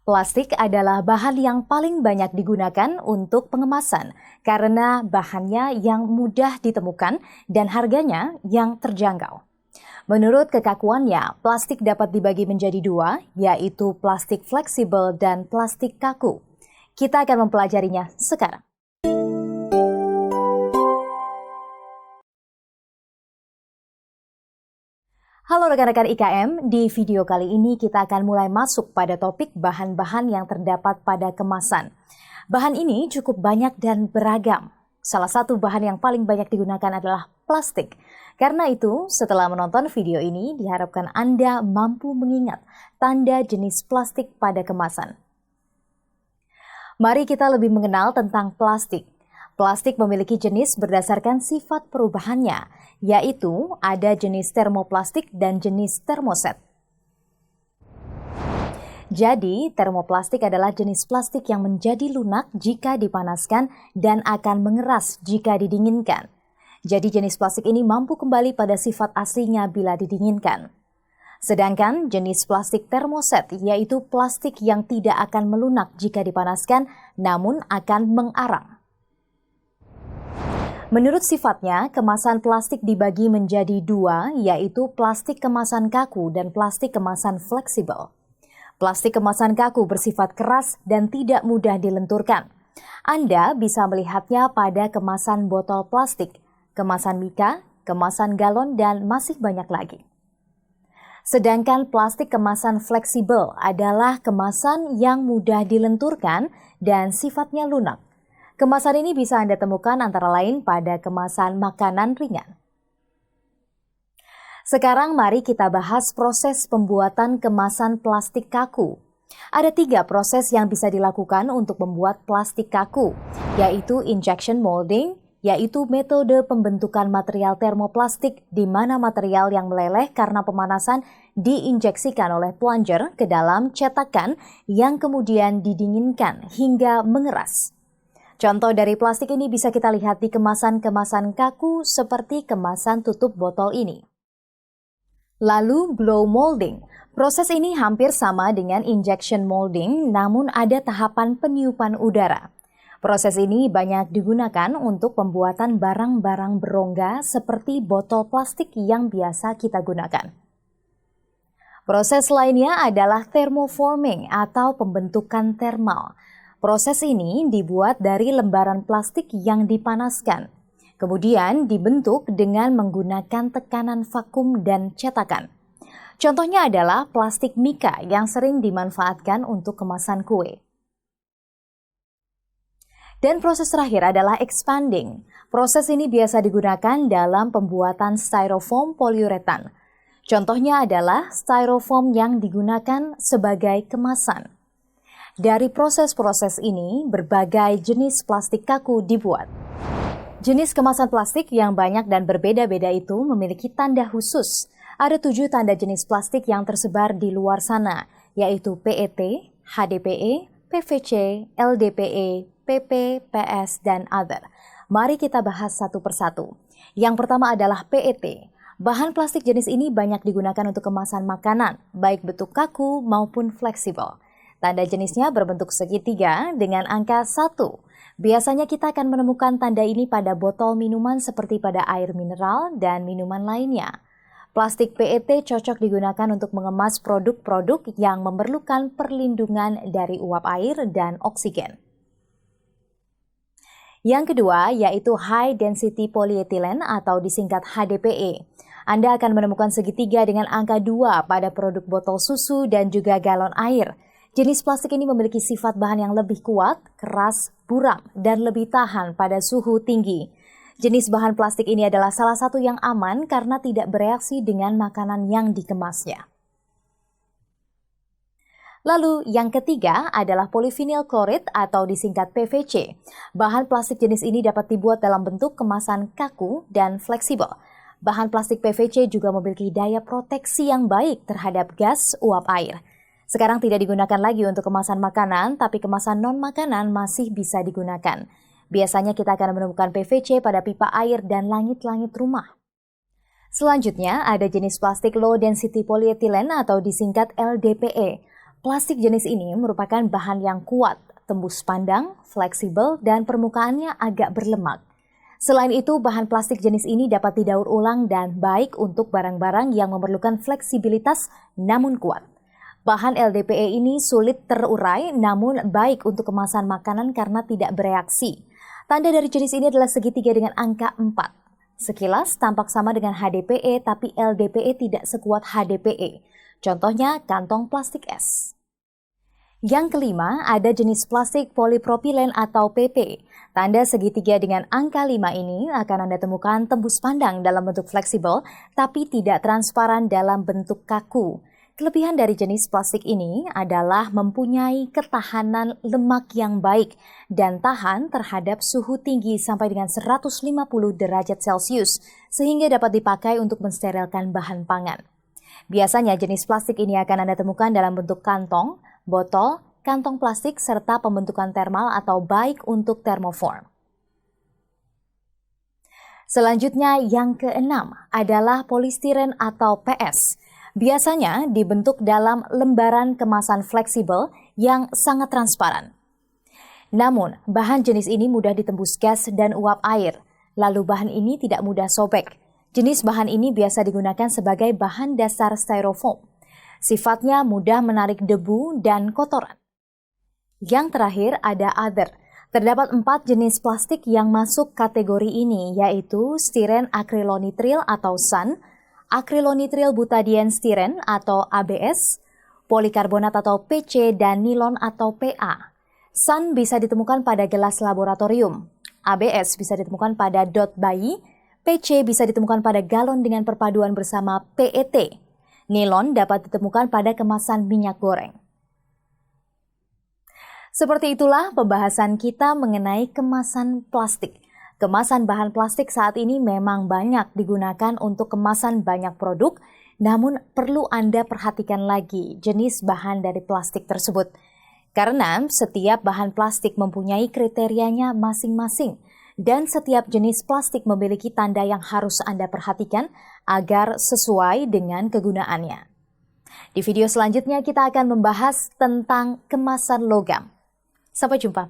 Plastik adalah bahan yang paling banyak digunakan untuk pengemasan karena bahannya yang mudah ditemukan dan harganya yang terjangkau. Menurut kekakuannya, plastik dapat dibagi menjadi dua, yaitu plastik fleksibel dan plastik kaku. Kita akan mempelajarinya sekarang. Halo rekan-rekan IKM, di video kali ini kita akan mulai masuk pada topik bahan-bahan yang terdapat pada kemasan. Bahan ini cukup banyak dan beragam. Salah satu bahan yang paling banyak digunakan adalah plastik. Karena itu, setelah menonton video ini, diharapkan Anda mampu mengingat tanda jenis plastik pada kemasan. Mari kita lebih mengenal tentang plastik. Plastik memiliki jenis berdasarkan sifat perubahannya, yaitu ada jenis termoplastik dan jenis termoset. Jadi, termoplastik adalah jenis plastik yang menjadi lunak jika dipanaskan dan akan mengeras jika didinginkan. Jadi, jenis plastik ini mampu kembali pada sifat aslinya bila didinginkan. Sedangkan jenis plastik termoset yaitu plastik yang tidak akan melunak jika dipanaskan, namun akan mengarang. Menurut sifatnya, kemasan plastik dibagi menjadi dua, yaitu plastik kemasan kaku dan plastik kemasan fleksibel. Plastik kemasan kaku bersifat keras dan tidak mudah dilenturkan. Anda bisa melihatnya pada kemasan botol plastik, kemasan mika, kemasan galon, dan masih banyak lagi. Sedangkan plastik kemasan fleksibel adalah kemasan yang mudah dilenturkan dan sifatnya lunak. Kemasan ini bisa Anda temukan antara lain pada kemasan makanan ringan. Sekarang mari kita bahas proses pembuatan kemasan plastik kaku. Ada 3 proses yang bisa dilakukan untuk membuat plastik kaku, yaitu injection molding, yaitu metode pembentukan material termoplastik di mana material yang meleleh karena pemanasan diinjeksikan oleh plunger ke dalam cetakan yang kemudian didinginkan hingga mengeras. Contoh dari plastik ini bisa kita lihat di kemasan-kemasan kaku seperti kemasan tutup botol ini. Lalu blow molding. Proses ini hampir sama dengan injection molding, namun ada tahapan peniupan udara. Proses ini banyak digunakan untuk pembuatan barang-barang berongga seperti botol plastik yang biasa kita gunakan. Proses lainnya adalah thermoforming atau pembentukan thermal. Proses ini dibuat dari lembaran plastik yang dipanaskan, kemudian dibentuk dengan menggunakan tekanan vakum dan cetakan. Contohnya adalah plastik mika yang sering dimanfaatkan untuk kemasan kue. Dan proses terakhir adalah expanding. Proses ini biasa digunakan dalam pembuatan styrofoam poliuretan. Contohnya adalah styrofoam yang digunakan sebagai kemasan. Dari proses-proses ini, berbagai jenis plastik kaku dibuat. Jenis kemasan plastik yang banyak dan berbeda-beda itu memiliki tanda khusus. Ada 7 tanda jenis plastik yang tersebar di luar sana, yaitu PET, HDPE, PVC, LDPE, PP, PS, dan other. Mari kita bahas satu persatu. Yang pertama adalah PET. Bahan plastik jenis ini banyak digunakan untuk kemasan makanan, baik bentuk kaku maupun fleksibel. Tanda jenisnya berbentuk segitiga dengan angka 1. Biasanya kita akan menemukan tanda ini pada botol minuman seperti pada air mineral dan minuman lainnya. Plastik PET cocok digunakan untuk mengemas produk-produk yang memerlukan perlindungan dari uap air dan oksigen. Yang kedua yaitu High Density Polyethylene atau disingkat HDPE. Anda akan menemukan segitiga dengan angka 2 pada produk botol susu dan juga galon air. Jenis plastik ini memiliki sifat bahan yang lebih kuat, keras, buram, dan lebih tahan pada suhu tinggi. Jenis bahan plastik ini adalah salah satu yang aman karena tidak bereaksi dengan makanan yang dikemasnya. Lalu yang ketiga adalah polyvinyl chloride atau disingkat PVC. Bahan plastik jenis ini dapat dibuat dalam bentuk kemasan kaku dan fleksibel. Bahan plastik PVC juga memiliki daya proteksi yang baik terhadap gas uap air. Sekarang tidak digunakan lagi untuk kemasan makanan, tapi kemasan non-makanan masih bisa digunakan. Biasanya kita akan menemukan PVC pada pipa air dan langit-langit rumah. Selanjutnya ada jenis plastik low density polyethylene atau disingkat LDPE. Plastik jenis ini merupakan bahan yang kuat, tembus pandang, fleksibel, dan permukaannya agak berlemak. Selain itu, bahan plastik jenis ini dapat didaur ulang dan baik untuk barang-barang yang memerlukan fleksibilitas namun kuat. Bahan LDPE ini sulit terurai namun baik untuk kemasan makanan karena tidak bereaksi. Tanda dari jenis ini adalah segitiga dengan angka 4. Sekilas tampak sama dengan HDPE tapi LDPE tidak sekuat HDPE. Contohnya kantong plastik es. Yang kelima, ada jenis plastik polipropilen atau PP. Tanda segitiga dengan angka 5 ini akan Anda temukan tembus pandang dalam bentuk fleksibel, tapi tidak transparan dalam bentuk kaku. Kelebihan dari jenis plastik ini adalah mempunyai ketahanan lemak yang baik dan tahan terhadap suhu tinggi sampai dengan 150 derajat Celcius, sehingga dapat dipakai untuk mensterilkan bahan pangan. Biasanya jenis plastik ini akan Anda temukan dalam bentuk kantong, botol, kantong plastik, serta pembentukan termal atau baik untuk termoform. Selanjutnya yang keenam adalah polistiren atau PS. Biasanya dibentuk dalam lembaran kemasan fleksibel yang sangat transparan. Namun, bahan jenis ini mudah ditembus gas dan uap air, lalu bahan ini tidak mudah sobek. Jenis bahan ini biasa digunakan sebagai bahan dasar styrofoam. Sifatnya mudah menarik debu dan kotoran. Yang terakhir ada other. Terdapat 4 jenis plastik yang masuk kategori ini, yaitu stiren akrilonitril atau SAN, akrilonitril butadiene stiren atau ABS, polikarbonat atau PC, dan nilon atau PA. SAN bisa ditemukan pada gelas laboratorium, ABS bisa ditemukan pada dot bayi, PC bisa ditemukan pada galon dengan perpaduan bersama PET. Nilon dapat ditemukan pada kemasan minyak goreng. Seperti itulah pembahasan kita mengenai kemasan plastik. Kemasan bahan plastik saat ini memang banyak digunakan untuk kemasan banyak produk, namun perlu Anda perhatikan lagi jenis bahan dari plastik tersebut. Karena setiap bahan plastik mempunyai kriterianya masing-masing. Dan setiap jenis plastik memiliki tanda yang harus Anda perhatikan agar sesuai dengan kegunaannya. Di video selanjutnya kita akan membahas tentang kemasan logam. Sampai jumpa.